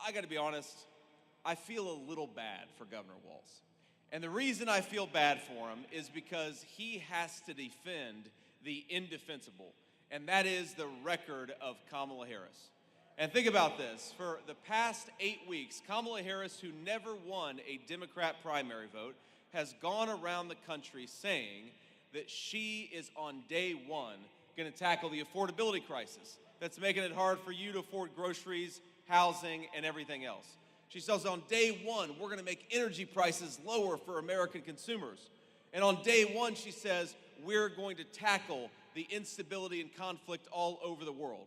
I got to be honest, I feel a little bad for Governor Walz. And the reason I feel bad for him is because he has to defend the indefensible, and that is the record of Kamala Harris. And think about this. For the past 8 weeks, Kamala Harris, who never won a Democrat primary vote, has gone around the country saying that she is on day one going to tackle the affordability crisis that's making it hard for you to afford groceries, housing, and everything else. She says on day one, we're going to make energy prices lower for American consumers. And on day one, she says, we're going to tackle the instability and conflict all over the world.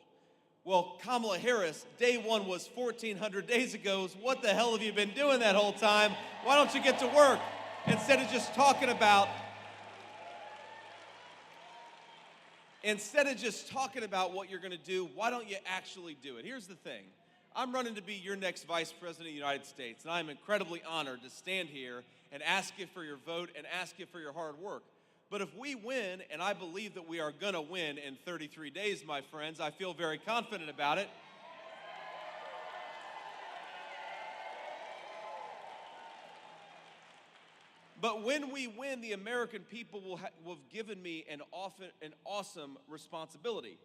Well, Kamala Harris, day one was 1,400 days ago. So what the hell have you been doing that whole time? Why don't you get to work instead of just talking about what you're going to do? Why don't you actually do it? Here's the thing. I'm running to be your next Vice President of the United States, and I'm incredibly honored to stand here and ask you for your vote and ask you for your hard work. But if we win, and I believe that we are going to win in 33 days, my friends, I feel very confident about it. But when we win, the American people will have given me an awesome responsibility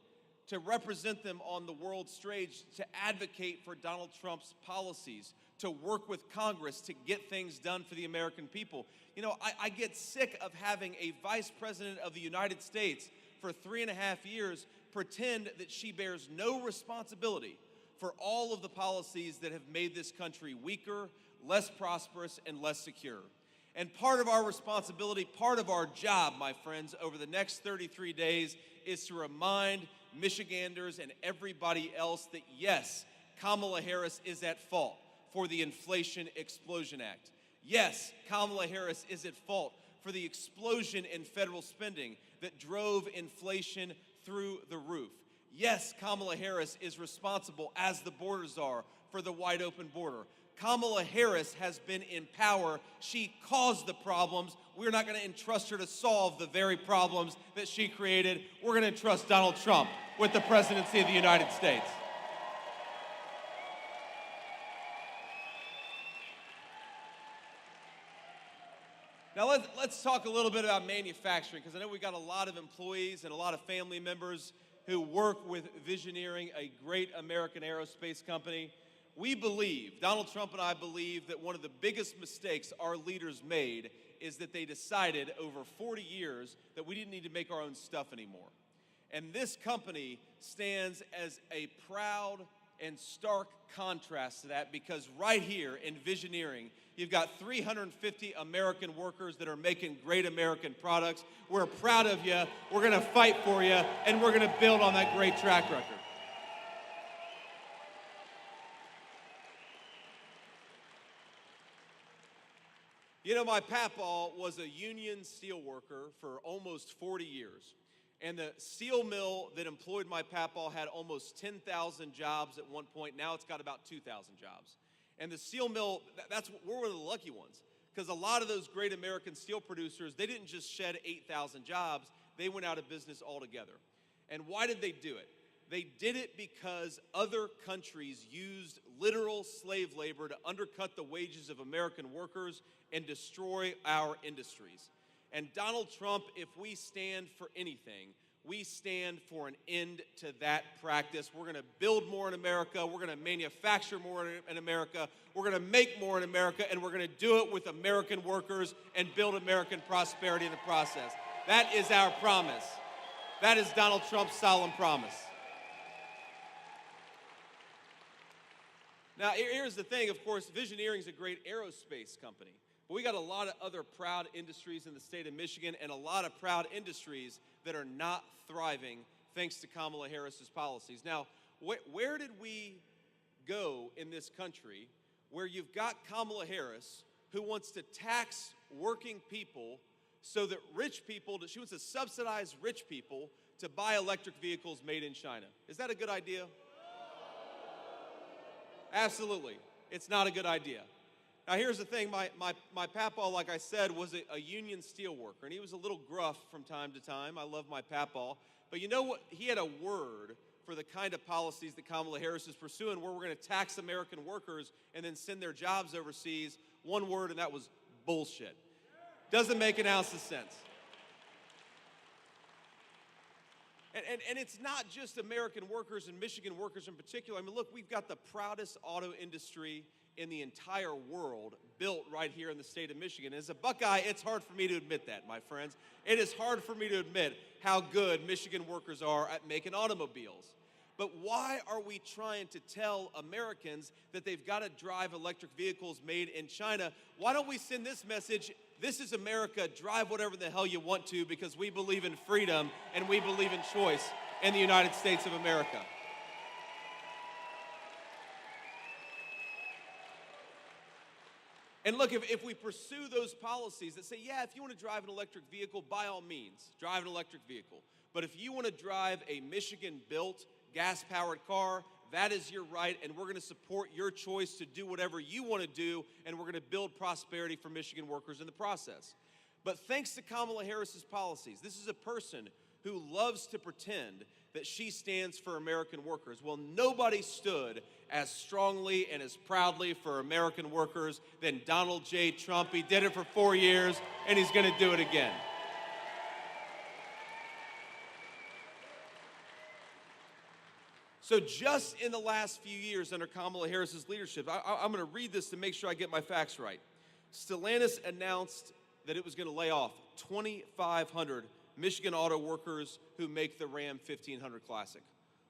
to represent them on the world stage, to advocate for Donald Trump's policies, to work with Congress to get things done for the American people. You know, I get sick of having a Vice President of the United States for 3.5 years pretend that she bears no responsibility for all of the policies that have made this country weaker, less prosperous, and less secure. And part of our responsibility, part of our job, my friends, over the next 33 days is to remind Michiganders and everybody else that, yes, Kamala Harris is at fault for the Inflation Explosion Act. Yes, Kamala Harris is at fault for the explosion in federal spending that drove inflation through the roof. Yes, Kamala Harris is responsible as the border czar for the wide open border. Kamala Harris has been in power. She caused the problems. We're not going to entrust her to solve the very problems that she created. We're going to entrust Donald Trump with the presidency of the United States. Now let's talk a little bit about manufacturing, because I know we've got a lot of employees and a lot of family members who work with Visioneering, a great American aerospace company. We believe, Donald Trump and I believe, that one of the biggest mistakes our leaders made is that they decided over 40 years that we didn't need to make our own stuff anymore. And this company stands as a proud and stark contrast to that, because right here in Visioneering, you've got 350 American workers that are making great American products. We're proud of you, we're gonna fight for you, and we're gonna build on that great track record. You know, my papaw was a union steel worker for almost 40 years. And the steel mill that employed my papaw had almost 10,000 jobs at one point. Now it's got about 2,000 jobs. And the steel mill, we're one of the lucky ones, because a lot of those great American steel producers, they didn't just shed 8,000 jobs, they went out of business altogether. And why did they do it? They did it because other countries used literal slave labor to undercut the wages of American workers and destroy our industries. And Donald Trump, if we stand for anything, we stand for an end to that practice. We're gonna build more in America, we're gonna manufacture more in America, we're gonna make more in America, and we're gonna do it with American workers and build American prosperity in the process. That is our promise. That is Donald Trump's solemn promise. Now, here's the thing, of course, Visioneering is a great aerospace company, but we got a lot of other proud industries in the state of Michigan, and a lot of proud industries that are not thriving thanks to Kamala Harris's policies. Now, where did we go in this country where you've got Kamala Harris, who wants to tax working people so that she wants to subsidize rich people to buy electric vehicles made in China? Is that a good idea? Absolutely. It's not a good idea. Now, here's the thing. My papaw, like I said, was a union steel worker, and he was a little gruff from time to time. I love my papaw. But you know what? He had a word for the kind of policies that Kamala Harris is pursuing, where we're going to tax American workers and then send their jobs overseas. One word, and that was bullshit. Doesn't make an ounce of sense. And it's not just American workers and Michigan workers in particular. I mean, look, we've got the proudest auto industry in the entire world built right here in the state of Michigan. As a Buckeye, it's hard for me to admit that, my friends. It is hard for me to admit how good Michigan workers are at making automobiles. But why are we trying to tell Americans that they've got to drive electric vehicles made in China? Why don't we send this message? This is America. Drive whatever the hell you want to, because we believe in freedom and we believe in choice in the United States of America. And look, if we pursue those policies that say, yeah, if you want to drive an electric vehicle, by all means, drive an electric vehicle. But if you want to drive a Michigan-built, gas-powered car, that is your right, and we're going to support your choice to do whatever you want to do, and we're going to build prosperity for Michigan workers in the process. But thanks to Kamala Harris's policies, this is a person who loves to pretend that she stands for American workers. Well, nobody stood as strongly and as proudly for American workers than Donald J. Trump. He did it for 4 years, and he's going to do it again. So just in the last few years under Kamala Harris's leadership, I'm going to read this to make sure I get my facts right. Stellantis announced that it was going to lay off 2,500 Michigan auto workers who make the Ram 1500 Classic.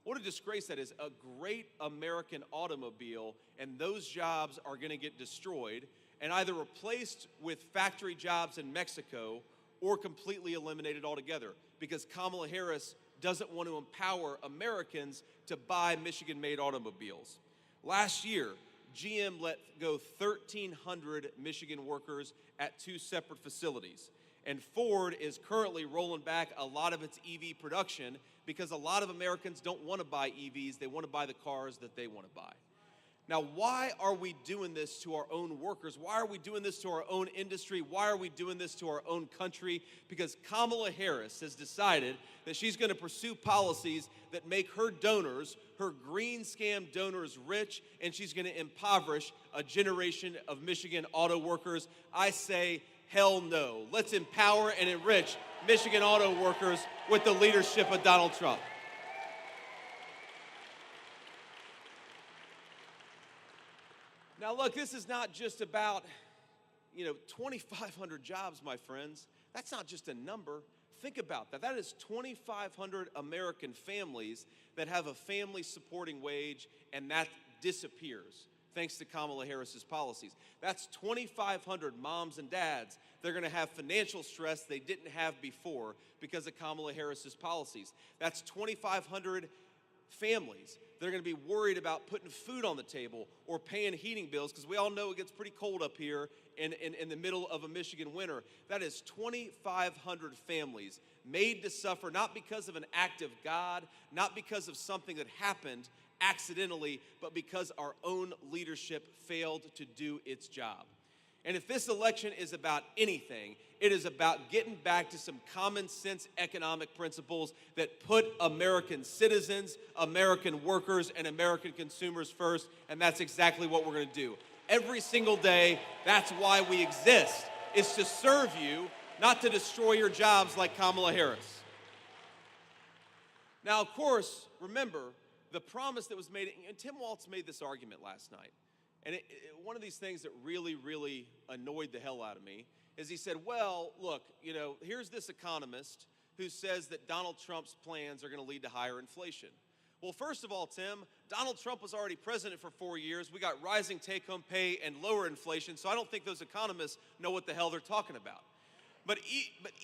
What a disgrace that is. A great American automobile, and those jobs are going to get destroyed and either replaced with factory jobs in Mexico or completely eliminated altogether, because Kamala Harris doesn't want to empower Americans to buy Michigan-made automobiles. Last year, GM let go 1,300 Michigan workers at 2 separate facilities. And Ford is currently rolling back a lot of its EV production because a lot of Americans don't want to buy EVs. They want to buy the cars that they want to buy. Now, why are we doing this to our own workers? Why are we doing this to our own industry? Why are we doing this to our own country? Because Kamala Harris has decided that she's going to pursue policies that make her donors, her green scam donors, rich, and she's going to impoverish a generation of Michigan auto workers. I say, hell no. Let's empower and enrich Michigan auto workers with the leadership of Donald Trump. Now, look, this is not just about, 2,500 jobs, my friends. That's not just a number. Think about that. That is 2,500 American families that have a family supporting wage, and that disappears thanks to Kamala Harris's policies. That's 2,500 moms and dads. They're going to have financial stress they didn't have before because of Kamala Harris's policies. That's 2,500 families. They're going to be worried about putting food on the table or paying heating bills, because we all know it gets pretty cold up here in the middle of a Michigan winter. That is 2,500 families made to suffer, not because of an act of God, not because of something that happened accidentally, but because our own leadership failed to do its job. And if this election is about anything, it is about getting back to some common sense economic principles that put American citizens, American workers, and American consumers first, and that's exactly what we're going to do. Every single day, that's why we exist, is to serve you, not to destroy your jobs like Kamala Harris. Now, of course, remember, the promise that was made, and Tim Walz made this argument last night, and one of these things that really, really annoyed the hell out of me is he said, well, look, here's this economist who says that Donald Trump's plans are going to lead to higher inflation. Well, first of all, Tim, Donald Trump was already president for 4 years. We got rising take-home pay and lower inflation, so I don't think those economists know what the hell they're talking about. But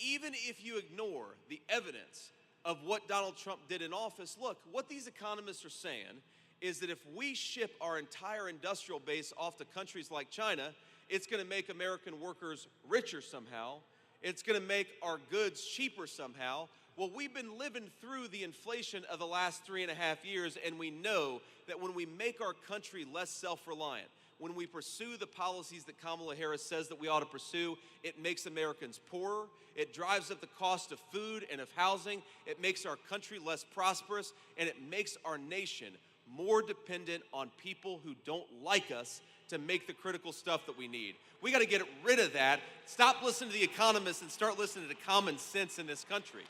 even if you ignore the evidence of what Donald Trump did in office, look, what these economists are saying is that if we ship our entire industrial base off to countries like China, it's going to make American workers richer somehow. It's going to make our goods cheaper somehow. Well, we've been living through the inflation of the last 3.5 years, and we know that when we make our country less self-reliant, when we pursue the policies that Kamala Harris says that we ought to pursue, it makes Americans poorer, it drives up the cost of food and of housing, it makes our country less prosperous, and it makes our nation more dependent on people who don't like us to make the critical stuff that we need. We got to get rid of that. Stop listening to the economists and start listening to common sense in this country.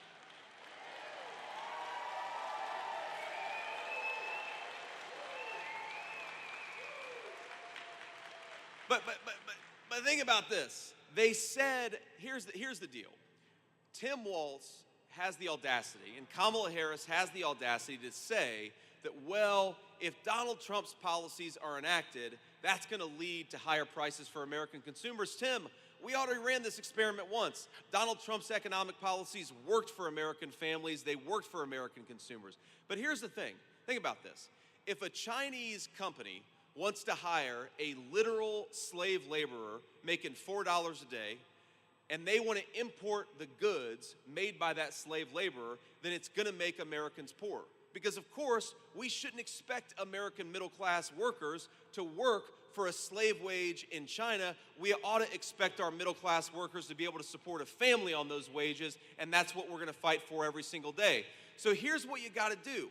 But think about this. They said, here's the deal. Tim Walz has the audacity, and Kamala Harris has the audacity to say that, well, if Donald Trump's policies are enacted, that's going to lead to higher prices for American consumers. Tim, we already ran this experiment once. Donald Trump's economic policies worked for American families. They worked for American consumers. But here's the thing. Think about this. If a Chinese company wants to hire a literal slave laborer making $4 a day, and they want to import the goods made by that slave laborer, then it's going to make Americans poor. Because, of course, we shouldn't expect American middle-class workers to work for a slave wage in China. We ought to expect our middle-class workers to be able to support a family on those wages, and that's what we're going to fight for every single day. So here's what you got to do.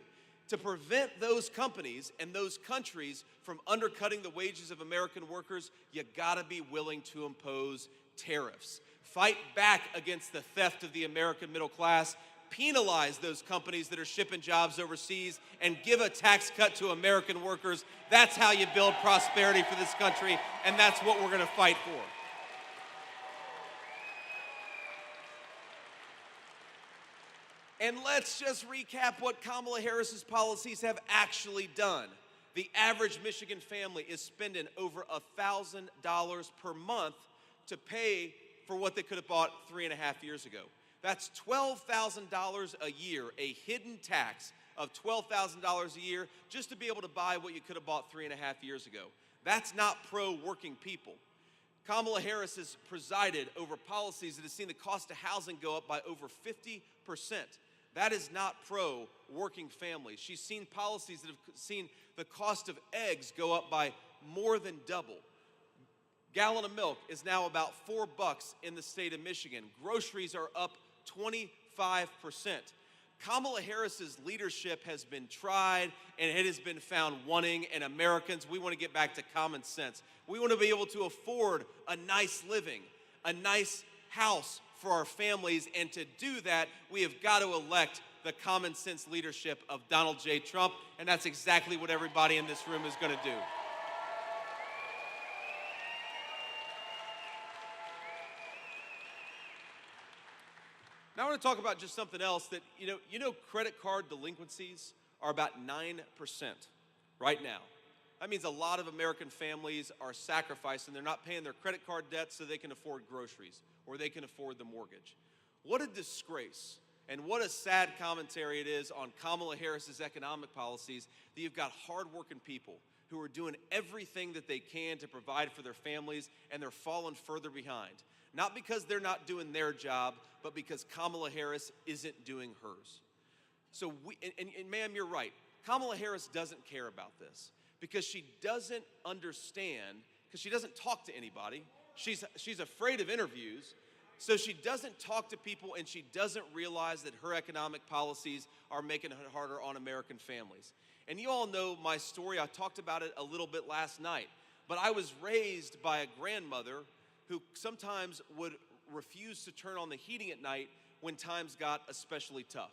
To prevent those companies and those countries from undercutting the wages of American workers, you gotta be willing to impose tariffs. Fight back against the theft of the American middle class, penalize those companies that are shipping jobs overseas, and give a tax cut to American workers. That's how you build prosperity for this country, and that's what we're gonna fight for. And let's just recap what Kamala Harris's policies have actually done. The average Michigan family is spending over $1,000 per month to pay for what they could have bought 3.5 years ago. That's $12,000 a year, a hidden tax of $12,000 a year just to be able to buy what you could have bought 3.5 years ago. That's not pro-working people. Kamala Harris has presided over policies that have seen the cost of housing go up by over 50%. That is not pro-working families. She's seen policies that have seen the cost of eggs go up by more than double. Gallon of milk is now about $4 in the state of Michigan. Groceries are up 25%. Kamala Harris's leadership has been tried and it has been found wanting, and Americans, we want to get back to common sense. We want to be able to afford a nice living, a nice house for our families, and to do that, we have got to elect the common sense leadership of Donald J. Trump, and that's exactly what everybody in this room is going to do. Now I want to talk about just something else that, you know credit card delinquencies are about 9% right now. That means a lot of American families are sacrificing. They're not paying their credit card debts so they can afford groceries or they can afford the mortgage. What a disgrace and what a sad commentary it is on Kamala Harris's economic policies that you've got hardworking people who are doing everything that they can to provide for their families, and they're falling further behind. Not because they're not doing their job, but because Kamala Harris isn't doing hers. So ma'am, you're right. Kamala Harris doesn't care about this because she doesn't understand, because she doesn't talk to anybody. She's afraid of interviews, so she doesn't talk to people, and she doesn't realize that her economic policies are making it harder on American families. And you all know my story. I talked about it a little bit last night, but I was raised by a grandmother who sometimes would refuse to turn on the heating at night when times got especially tough.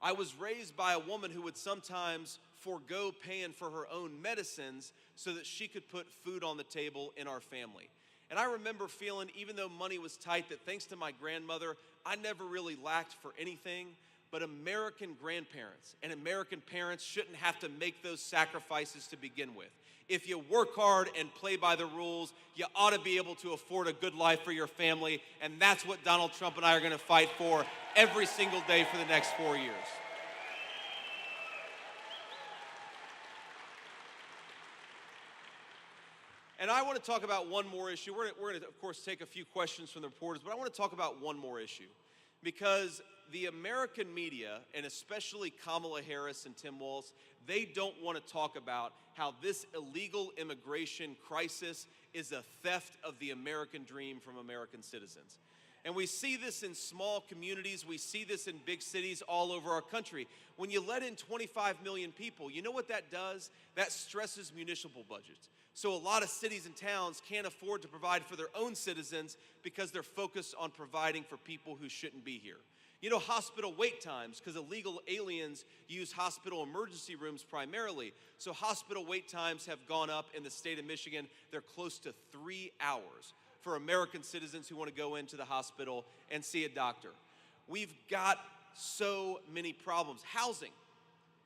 I was raised by a woman who would sometimes forego paying for her own medicines so that she could put food on the table in our family. And I remember feeling, even though money was tight, that thanks to my grandmother, I never really lacked for anything. But American grandparents and American parents shouldn't have to make those sacrifices to begin with. If you work hard and play by the rules, you ought to be able to afford a good life for your family, and that's what Donald Trump and I are going to fight for every single day for the next 4 years. And I want to talk about one more issue. We're going to, of course, take a few questions from the reporters, but I want to talk about one more issue, because the American media, and especially Kamala Harris and Tim Walz, they don't want to talk about how this illegal immigration crisis is a theft of the American dream from American citizens. And we see this in small communities, we see this in big cities all over our country. When you let in 25 million people, you know what that does? That stresses municipal budgets. So a lot of cities and towns can't afford to provide for their own citizens because they're focused on providing for people who shouldn't be here. You know, hospital wait times, because illegal aliens use hospital emergency rooms primarily. So hospital wait times have gone up in the state of Michigan. They're close to 3 hours for American citizens who want to go into the hospital and see a doctor. We've got so many problems. Housing.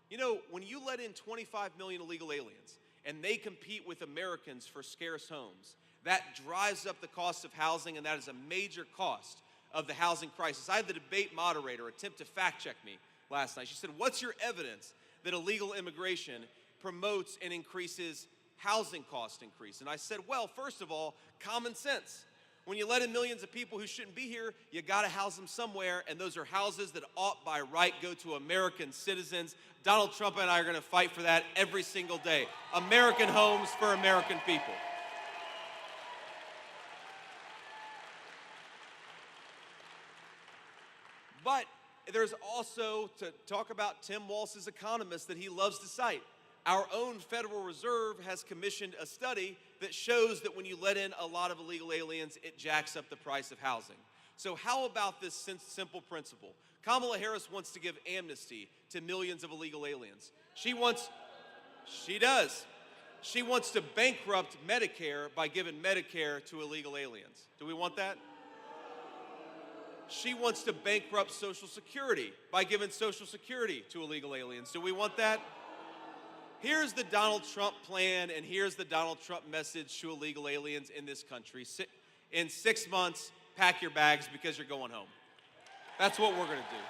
You know, when you let in 25 million illegal aliens and they compete with Americans for scarce homes, that drives up the cost of housing, and that is a major cost of the housing crisis. I had the debate moderator attempt to fact check me last night. She said, what's your evidence that illegal immigration promotes and increases housing cost increase? And I said, well, first of all, common sense. When you let in millions of people who shouldn't be here, you gotta house them somewhere, and those are houses that ought by right go to American citizens. Donald Trump and I are gonna fight for that every single day. American homes for American people. But there's also, to talk about Tim Walz's economist that he loves to cite, our own Federal Reserve has commissioned a study that shows that when you let in a lot of illegal aliens, it jacks up the price of housing. So how about this simple principle? Kamala Harris wants to give amnesty to millions of illegal aliens. She does. She wants to bankrupt Medicare by giving Medicare to illegal aliens. Do we want that? She wants to bankrupt Social Security by giving Social Security to illegal aliens. Do we want that? Here's the Donald Trump plan, and here's the Donald Trump message to illegal aliens in this country. In 6 months, pack your bags because you're going home. That's what we're going to do.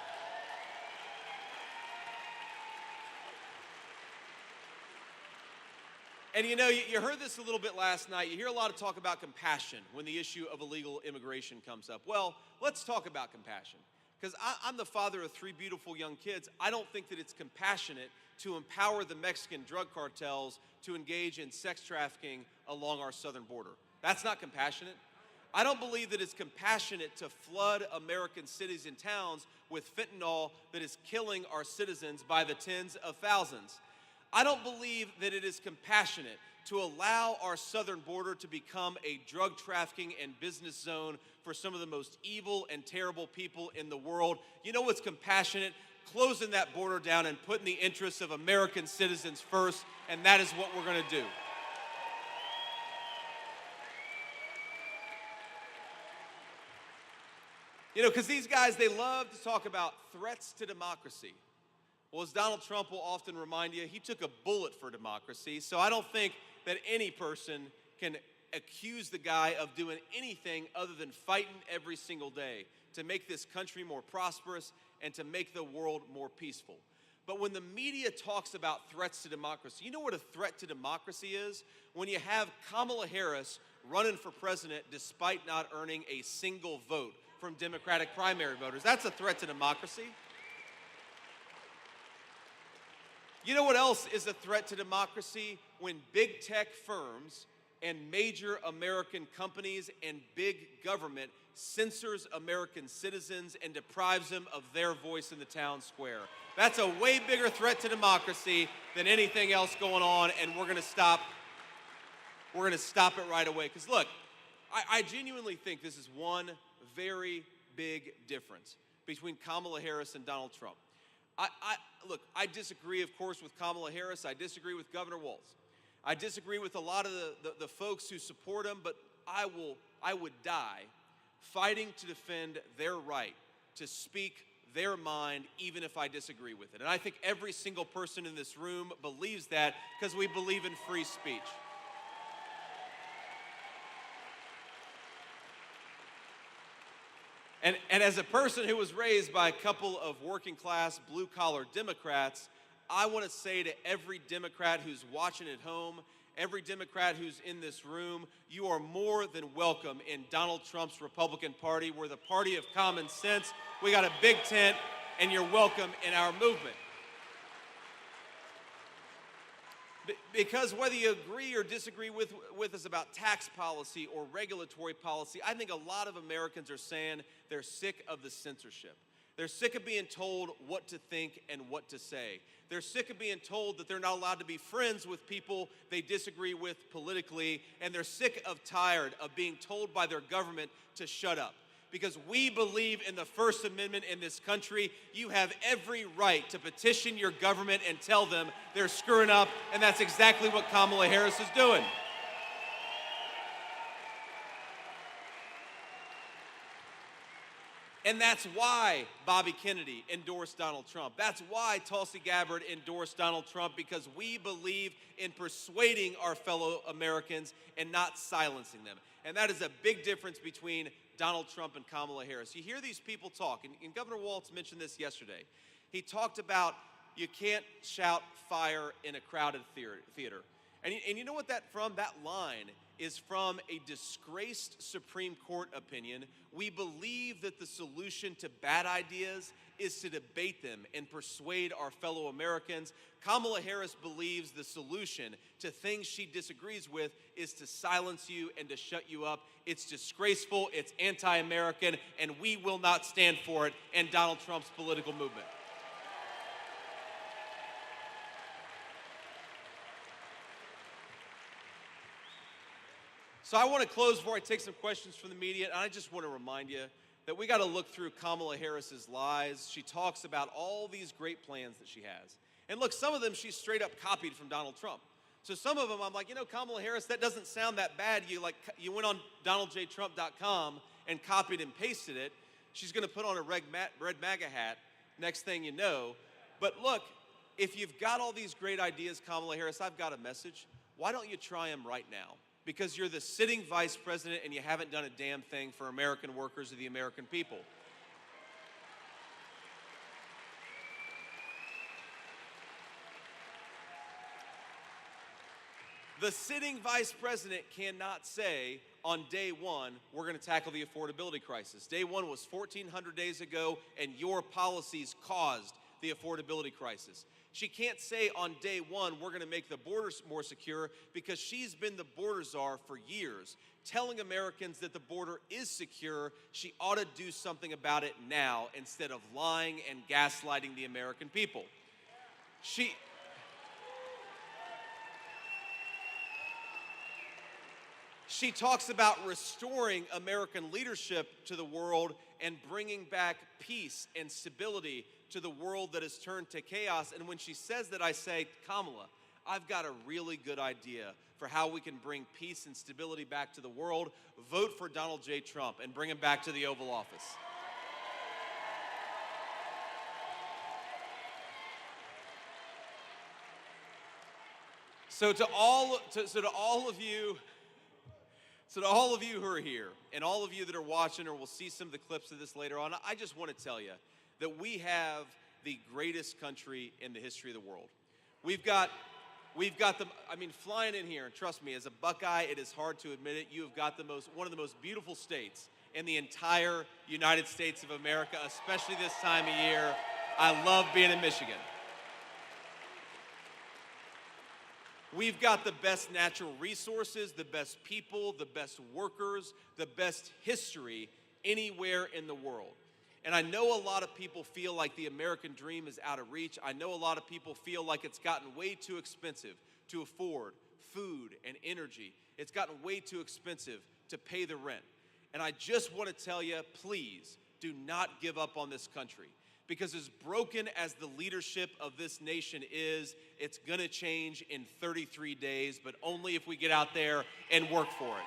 And you know, you heard this a little bit last night. You hear a lot of talk about compassion when the issue of illegal immigration comes up. Well, let's talk about compassion. Because I'm the father of 3 beautiful young kids. I don't think that it's compassionate to empower the Mexican drug cartels to engage in sex trafficking along our southern border. That's not compassionate. I don't believe that it's compassionate to flood American cities and towns with fentanyl that is killing our citizens by the tens of thousands. I don't believe that it is compassionate to allow our southern border to become a drug trafficking and business zone for some of the most evil and terrible people in the world. You know what's compassionate? Closing that border down and putting the interests of American citizens first, and that is what we're going to do. You know, because these guys, they love to talk about threats to democracy. Well, as Donald Trump will often remind you, he took a bullet for democracy, so I don't think that any person can accuse the guy of doing anything other than fighting every single day to make this country more prosperous and to make the world more peaceful. But when the media talks about threats to democracy, you know what a threat to democracy is? When you have Kamala Harris running for president despite not earning a single vote from Democratic primary voters. That's a threat to democracy. You know what else is a threat to democracy? When big tech firms and major American companies and big government censors American citizens and deprives them of their voice in the town square. That's a way bigger threat to democracy than anything else going on, and we're going to stop it right away. Because look, I genuinely think this is one very big difference between Kamala Harris and Donald Trump. Look, I disagree, of course, with Kamala Harris. I disagree with Governor Walz. I disagree with a lot of the folks who support him, but I would die fighting to defend their right to speak their mind, even if I disagree with it. And I think every single person in this room believes that because we believe in free speech. And as a person who was raised by a couple of working-class, blue-collar Democrats, I want to say to every Democrat who's watching at home every Democrat who's in this room, you are more than welcome in Donald Trump's Republican Party. We're the party of common sense. We got a big tent, and you're welcome in our movement. Because whether you agree or disagree with us about tax policy or regulatory policy, I think a lot of Americans are saying they're sick of the censorship. They're sick of being told what to think and what to say. They're sick of being told that they're not allowed to be friends with people they disagree with politically, and they're tired of being told by their government to shut up. Because we believe in the First Amendment in this country, you have every right to petition your government and tell them they're screwing up, and that's exactly what Kamala Harris is doing. And that's why Bobby Kennedy endorsed Donald Trump. That's why Tulsi Gabbard endorsed Donald Trump, because we believe in persuading our fellow Americans and not silencing them. And that is a big difference between Donald Trump and Kamala Harris. You hear these people talk, and Governor Walz mentioned this yesterday. He talked about you can't shout fire in a crowded theater. And you know what that line is from a disgraced Supreme Court opinion. We believe that the solution to bad ideas is to debate them and persuade our fellow Americans. Kamala Harris believes the solution to things she disagrees with is to silence you and to shut you up. It's disgraceful, it's anti-American, and we will not stand for it in Donald Trump's political movement. So I want to close before I take some questions from the media, and I just want to remind you that we got to look through Kamala Harris's lies. She talks about all these great plans that she has. And look, some of them she straight up copied from Donald Trump. So some of them I'm like, Kamala Harris, that doesn't sound that bad. You went on donaldjtrump.com and copied and pasted it. She's going to put on a red MAGA hat, next thing you know. But look, if you've got all these great ideas, Kamala Harris, I've got a message. Why don't you try them right now? Because you're the sitting vice president and you haven't done a damn thing for American workers or the American people. The sitting vice president cannot say on day one, we're going to tackle the affordability crisis. Day one was 1,400 days ago, and your policies caused the affordability crisis. She can't say on day one, we're going to make the borders more secure, because she's been the border czar for years, telling Americans that the border is secure. She ought to do something about it now instead of lying and gaslighting the American people. She talks about restoring American leadership to the world and bringing back peace and stability to the world that has turned to chaos. And when she says that, I say, Kamala, I've got a really good idea for how we can bring peace and stability back to the world. Vote for Donald J. Trump and bring him back to the Oval Office. So to all of you who are here, and all of you that are watching or will see some of the clips of this later on, I just want to tell you that we have the greatest country in the history of the world. We've got flying in here, and trust me, as a Buckeye, it is hard to admit it, you have got one of the most beautiful states in the entire United States of America, especially this time of year. I love being in Michigan. We've got the best natural resources, the best people, the best workers, the best history anywhere in the world. And I know a lot of people feel like the American dream is out of reach. I know a lot of people feel like it's gotten way too expensive to afford food and energy. It's gotten way too expensive to pay the rent. And I just want to tell you, please do not give up on this country. Because as broken as the leadership of this nation is, it's going to change in 33 days, but only if we get out there and work for it.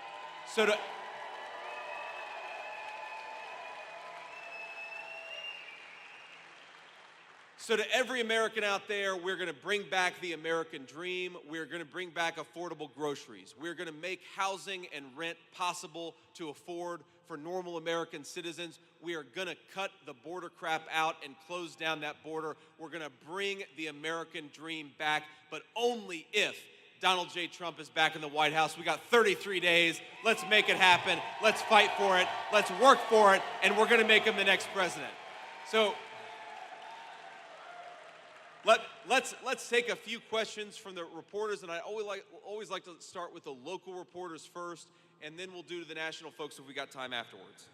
So to every American out there, we're going to bring back the American dream. We're going to bring back affordable groceries. We're going to make housing and rent possible to afford for normal American citizens. We are going to cut the border crap out and close down that border. We're going to bring the American dream back, but only if Donald J. Trump is back in the White House. We got 33 days. Let's make it happen. Let's fight for it. Let's work for it. And we're going to make him the next president. So let's take a few questions from the reporters. And I always like to start with the local reporters first, and then we'll do to the national folks if we got time afterwards.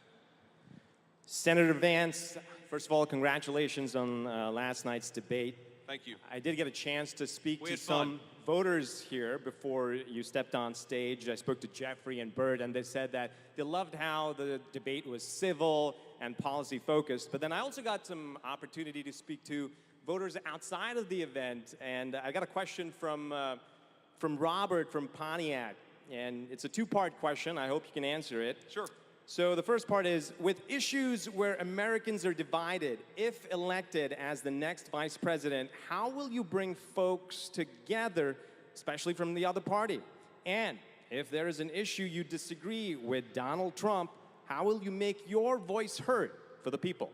Senator Vance, first of all, congratulations on last night's debate. Thank you. I did get a chance to speak to some voters here before you stepped on stage. I spoke to Jeffrey and Bert, and they said that they loved how the debate was civil and policy focused. But then I also got some opportunity to speak to voters outside of the event, and I got a question from Robert from Pontiac, and it's a two-part question. I hope you can answer it. Sure. So the first part is, with issues where Americans are divided, if elected as the next vice president, how will you bring folks together, especially from the other party? And if there is an issue you disagree with Donald Trump, how will you make your voice heard for the people?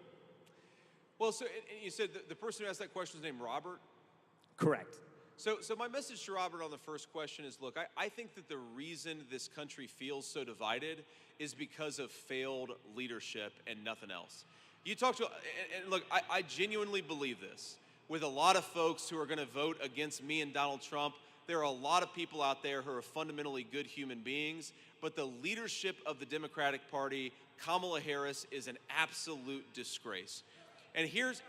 Well, so and you said the person who asked that question is named Robert? Correct. So my message to Robert on the first question is, look, I think that the reason this country feels so divided is because of failed leadership and nothing else. You talk to, and look, I genuinely believe this. With a lot of folks who are going to vote against me and Donald Trump, there are a lot of people out there who are fundamentally good human beings, but the leadership of the Democratic Party, Kamala Harris, is an absolute disgrace. And here's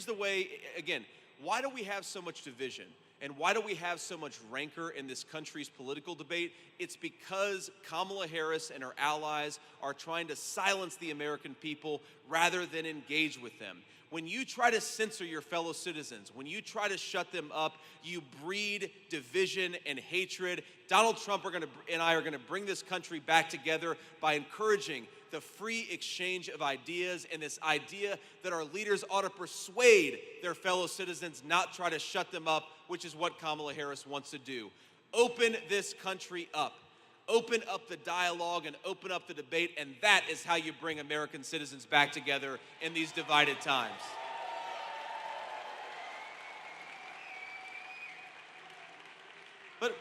the way, again, why do we have so much division? And why do we have so much rancor in this country's political debate? It's because Kamala Harris and her allies are trying to silence the American people rather than engage with them. When you try to censor your fellow citizens, when you try to shut them up, you breed division and hatred. Donald Trump and I are going to bring this country back together by encouraging the free exchange of ideas and this idea that our leaders ought to persuade their fellow citizens, not try to shut them up, which is what Kamala Harris wants to do. Open this country up. Open up the dialogue and open up the debate, and that is how you bring American citizens back together in these divided times. But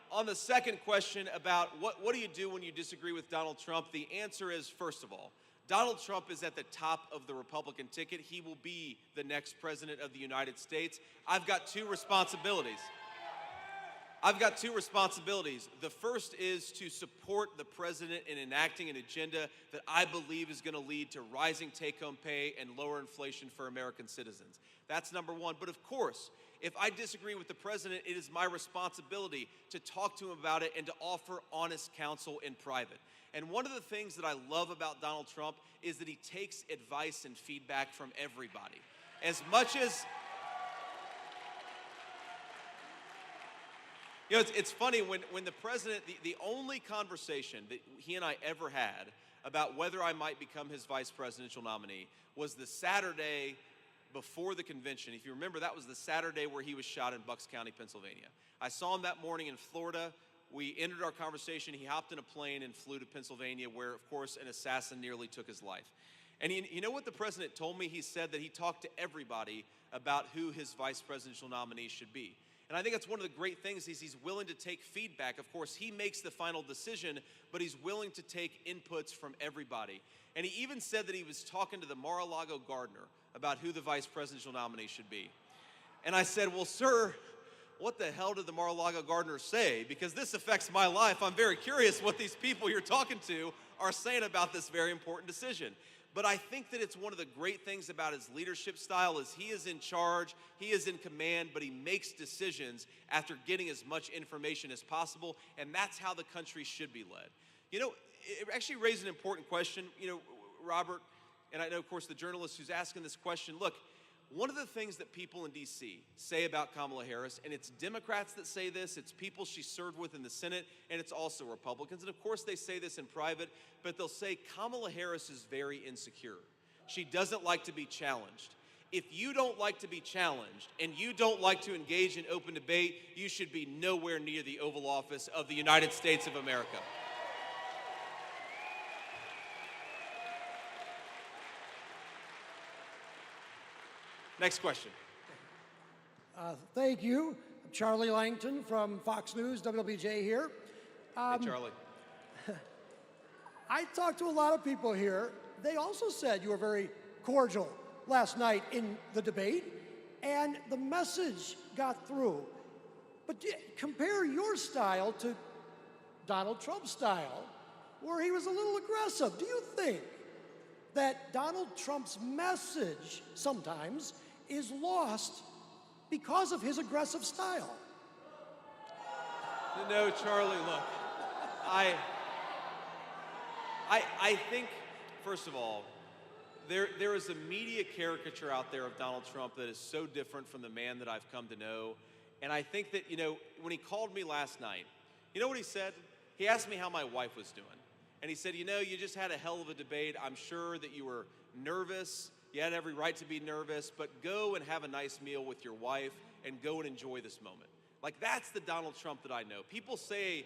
on the second question about what do you do when you disagree with Donald Trump, the answer is, first of all, Donald Trump is at the top of the Republican ticket. He will be the next president of the United States. I've got two responsibilities. The first is to support the president in enacting an agenda that I believe is going to lead to rising take-home pay and lower inflation for American citizens. That's number one. But of course, if I disagree with the president, it is my responsibility to talk to him about it and to offer honest counsel in private. And one of the things that I love about Donald Trump is that he takes advice and feedback from everybody. As much as, you know, it's funny, when the president, the only conversation that he and I ever had about whether I might become his vice presidential nominee was the Saturday before the convention. If you remember, that was the Saturday where he was shot in Bucks County, Pennsylvania. I saw him that morning in Florida. We ended our conversation. He hopped in a plane and flew to Pennsylvania, where, of course, an assassin nearly took his life. And you know what the president told me? He said that he talked to everybody about who his vice presidential nominee should be. And I think that's one of the great things is he's willing to take feedback. Of course, he makes the final decision, but he's willing to take inputs from everybody. And he even said that he was talking to the Mar-a-Lago gardener about who the vice presidential nominee should be. And I said, well, sir, what the hell did the Mar-a-Lago gardener say? Because this affects my life. I'm very curious what these people you're talking to are saying about this very important decision. But I think that it's one of the great things about his leadership style is he is in charge, he is in command, but he makes decisions after getting as much information as possible, and that's how the country should be led. You know, it actually raised an important question, you know, Robert, and I know, of course, the journalist who's asking this question. Look, one of the things that people in D.C. say about Kamala Harris, and it's Democrats that say this, it's people she served with in the Senate, and it's also Republicans. And of course they say this in private, but they'll say Kamala Harris is very insecure. She doesn't like to be challenged. If you don't like to be challenged and you don't like to engage in open debate, you should be nowhere near the Oval Office of the United States of America. Next question. Thank you. Charlie Langton from Fox News, WLBJ here. Hey, Charlie. I talked to a lot of people here. They also said you were very cordial last night in the debate, and the message got through. But compare your style to Donald Trump's style, where he was a little aggressive. Do you think that Donald Trump's message sometimes is lost because of his aggressive style? No, Charlie, look, I think, first of all, there is a media caricature out there of Donald Trump that is so different from the man that I've come to know. And I think that, when he called me last night, you know what he said? He asked me how my wife was doing. And he said, you just had a hell of a debate. I'm sure that you were nervous. You had every right to be nervous, but go and have a nice meal with your wife and go and enjoy this moment. Like, that's the Donald Trump that I know. People say,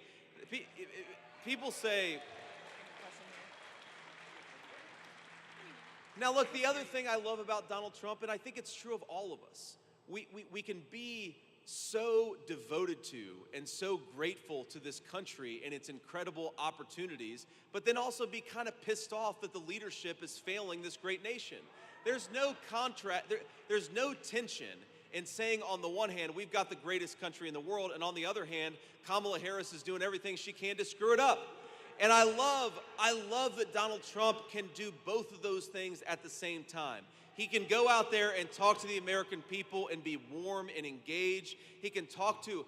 now look, the other thing I love about Donald Trump, and I think it's true of all of us, we can be so devoted to and so grateful to this country and its incredible opportunities, but then also be kind of pissed off that the leadership is failing this great nation. There's no there's no tension in saying, on the one hand, we've got the greatest country in the world, and on the other hand, Kamala Harris is doing everything she can to screw it up. And I love that Donald Trump can do both of those things at the same time. He can go out there and talk to the American people and be warm and engaged. He can talk to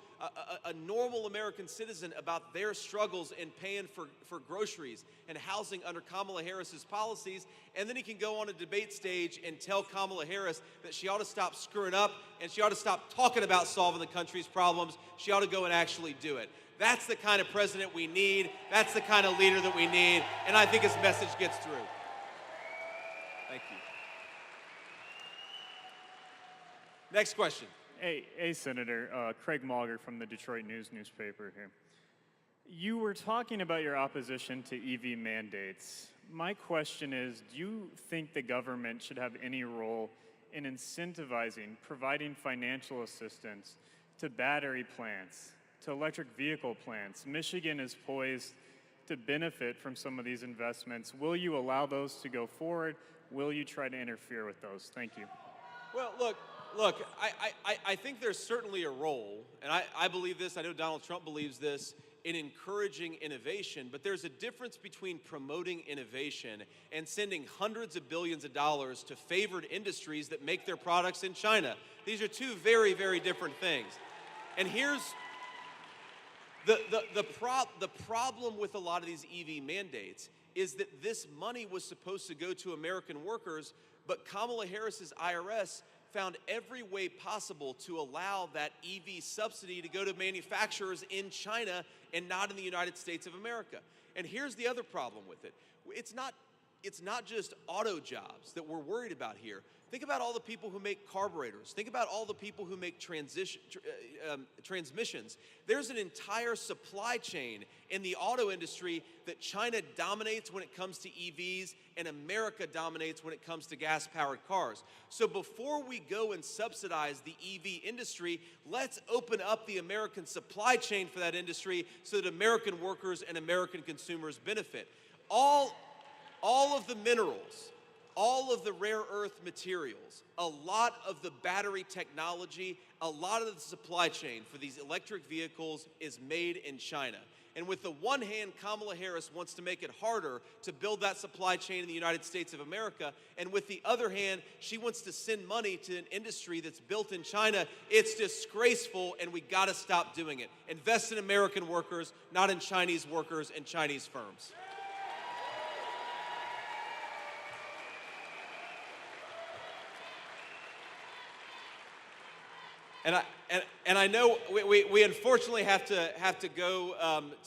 a normal American citizen about their struggles in paying for groceries and housing under Kamala Harris's policies. And then he can go on a debate stage and tell Kamala Harris that she ought to stop screwing up and she ought to stop talking about solving the country's problems. She ought to go and actually do it. That's the kind of president we need. That's the kind of leader that we need. And I think his message gets through. Thank you. Next question. Hey, Senator. Craig Mauger from the Detroit News newspaper here. You were talking about your opposition to EV mandates. My question is, do you think the government should have any role in incentivizing, providing financial assistance to battery plants, to electric vehicle plants? Michigan is poised to benefit from some of these investments. Will you allow those to go forward? Will you try to interfere with those? Thank you. Well, look, I think there's certainly a role, and I believe this, I know Donald Trump believes this, in encouraging innovation, but there's a difference between promoting innovation and sending hundreds of billions of dollars to favored industries that make their products in China. These are two very, very different things. And here's the problem with a lot of these EV mandates is that this money was supposed to go to American workers, but Kamala Harris's IRS found every way possible to allow that EV subsidy to go to manufacturers in China and not in the United States of America. And here's the other problem with it. It's not just auto jobs that we're worried about here. Think about all the people who make carburetors. Think about all the people who make transmissions. There's an entire supply chain in the auto industry that China dominates when it comes to EVs and America dominates when it comes to gas-powered cars. So before we go and subsidize the EV industry, let's open up the American supply chain for that industry so that American workers and American consumers benefit. All of the minerals, all of the rare earth materials, a lot of the battery technology, a lot of the supply chain for these electric vehicles is made in China. And with the one hand, Kamala Harris wants to make it harder to build that supply chain in the United States of America, and with the other hand, she wants to send money to an industry that's built in China. It's disgraceful, and we gotta stop doing it. Invest in American workers, not in Chinese workers and Chinese firms. And I know we unfortunately have to go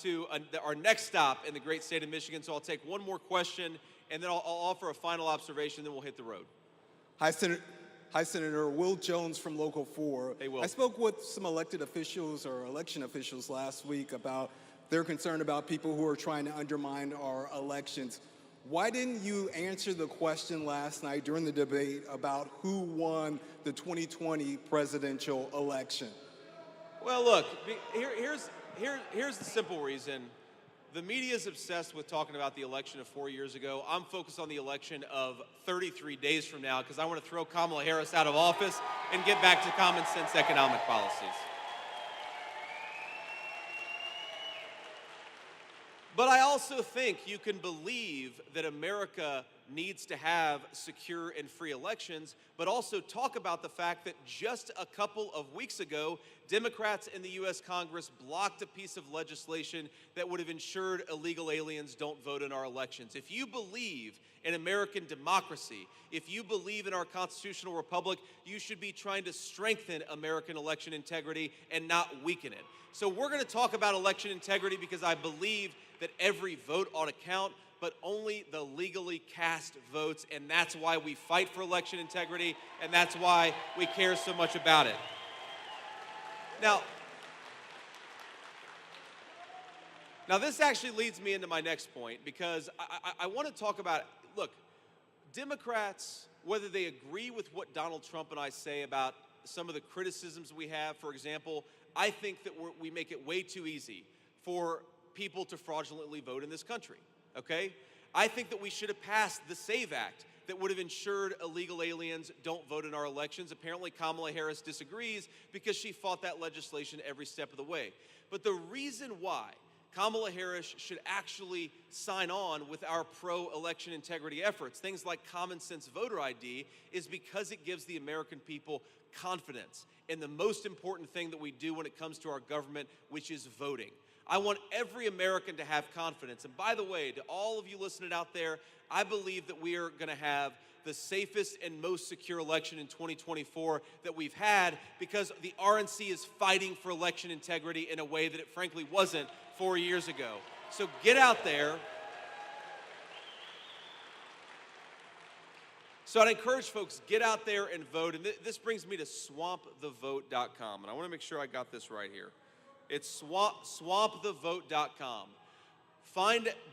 to our next stop in the great state of Michigan. So I'll take one more question, and then I'll offer a final observation. Then we'll hit the road. Hi, Senator. Will Jones from Local 4. Hey, Will. I spoke with some elected officials or election officials last week about their concern about people who are trying to undermine our elections. Why didn't you answer the question last night during the debate about who won the 2020 presidential election? Well, look, here's the simple reason. The media is obsessed with talking about the election of 4 years ago. I'm focused on the election of 33 days from now because I want to throw Kamala Harris out of office and get back to common sense economic policies. But I also think you can believe that America needs to have secure and free elections, but also talk about the fact that just a couple of weeks ago, Democrats in the U.S. Congress blocked a piece of legislation that would have ensured illegal aliens don't vote in our elections. If you believe in American democracy, if you believe in our constitutional republic, you should be trying to strengthen American election integrity and not weaken it. So we're going to talk about election integrity because I believe that every vote ought to count, but only the legally cast votes, and that's why we fight for election integrity, and that's why we care so much about it. Now, this actually leads me into my next point, because I want to talk about, look, Democrats, whether they agree with what Donald Trump and I say about some of the criticisms we have, for example, I think that we make it way too easy for people to fraudulently vote in this country, okay? I think that we should have passed the SAVE Act that would have ensured illegal aliens don't vote in our elections. Apparently, Kamala Harris disagrees because she fought that legislation every step of the way. But the reason why Kamala Harris should actually sign on with our pro-election integrity efforts, things like common sense voter ID, is because it gives the American people confidence in the most important thing that we do when it comes to our government, which is voting. I want every American to have confidence. And by the way, to all of you listening out there, I believe that we are going to have the safest and most secure election in 2024 that we've had because the RNC is fighting for election integrity in a way that it frankly wasn't 4 years ago. So get out there. So I'd encourage folks, get out there and vote. And this brings me to swampthevote.com. And I want to make sure I got this right here. It's swampthevote.com.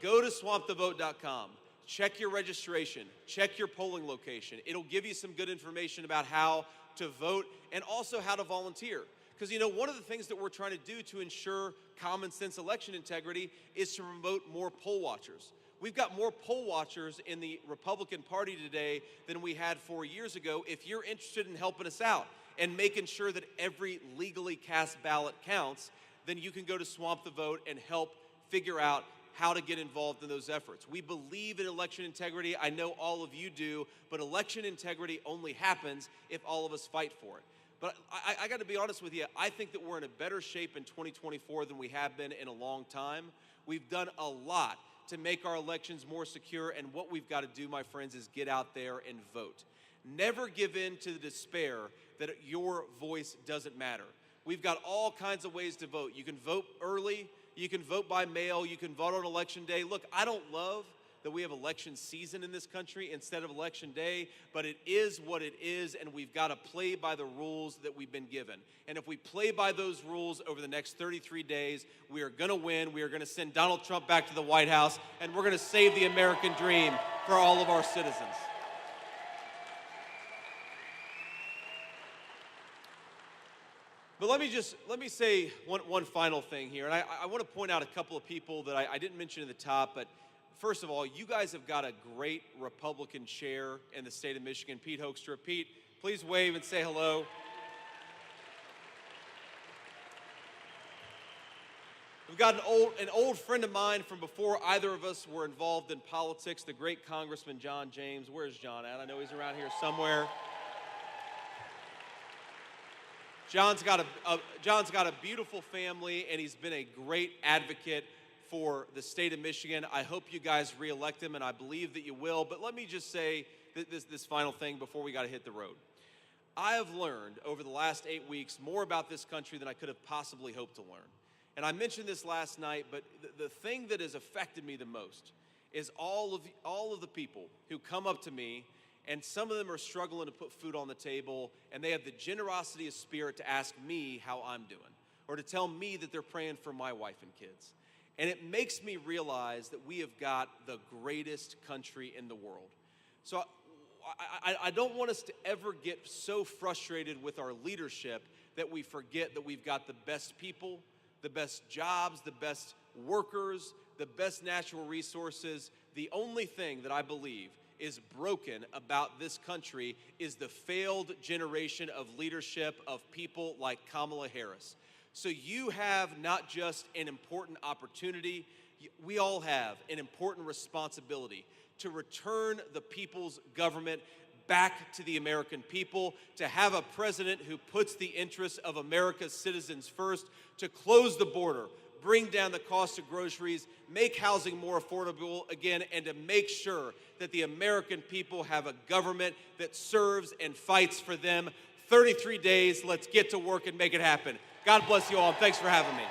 Go to swampthevote.com. Check your registration. Check your polling location. It'll give you some good information about how to vote and also how to volunteer. Because, you know, one of the things that we're trying to do to ensure common sense election integrity is to promote more poll watchers. We've got more poll watchers in the Republican Party today than we had 4 years ago. If you're interested in helping us out and making sure that every legally cast ballot counts, then you can go to Swamp the Vote and help figure out how to get involved in those efforts. We believe in election integrity. I know all of you do, but election integrity only happens if all of us fight for it. But I got to be honest with you, I think that we're in a better shape in 2024 than we have been in a long time. We've done a lot to make our elections more secure, and what we've got to do, my friends, is get out there and vote. Never give in to the despair that your voice doesn't matter. We've got all kinds of ways to vote. You can vote early, you can vote by mail, you can vote on election day. Look, I don't love that we have election season in this country instead of election day, but it is what it is, and we've got to play by the rules that we've been given. And if we play by those rules over the next 33 days, we are going to win. We are going to send Donald Trump back to the White House, and we're going to save the American dream for all of our citizens. But let me say one final thing here, and I want to point out a couple of people that I didn't mention at the top, but first of all, you guys have got a great Republican chair in the state of Michigan, Pete Hoekstra. Pete, please wave and say hello. We've got an old friend of mine from before either of us were involved in politics, the great Congressman John James. Where's John at? I know he's around here somewhere. John's got a beautiful family, and he's been a great advocate for the state of Michigan. I hope you guys reelect him, and I believe that you will. But let me just say this final thing before we got to hit the road. I have learned over the last 8 weeks more about this country than I could have possibly hoped to learn. And I mentioned this last night, but the thing that has affected me the most is all of the people who come up to me, and some of them are struggling to put food on the table, and they have the generosity of spirit to ask me how I'm doing, or to tell me that they're praying for my wife and kids. And it makes me realize that we have got the greatest country in the world. So I don't want us to ever get so frustrated with our leadership that we forget that we've got the best people, the best jobs, the best workers, the best natural resources. The only thing that I believe is broken about this country is the failed generation of leadership of people like Kamala Harris. So you have not just an important opportunity, we all have an important responsibility to return the people's government back to the American people, to have a president who puts the interests of America's citizens first, to close the border, bring down the cost of groceries, make housing more affordable again, and to make sure that the American people have a government that serves and fights for them. 33 days, let's get to work and make it happen. God bless you all, and thanks for having me.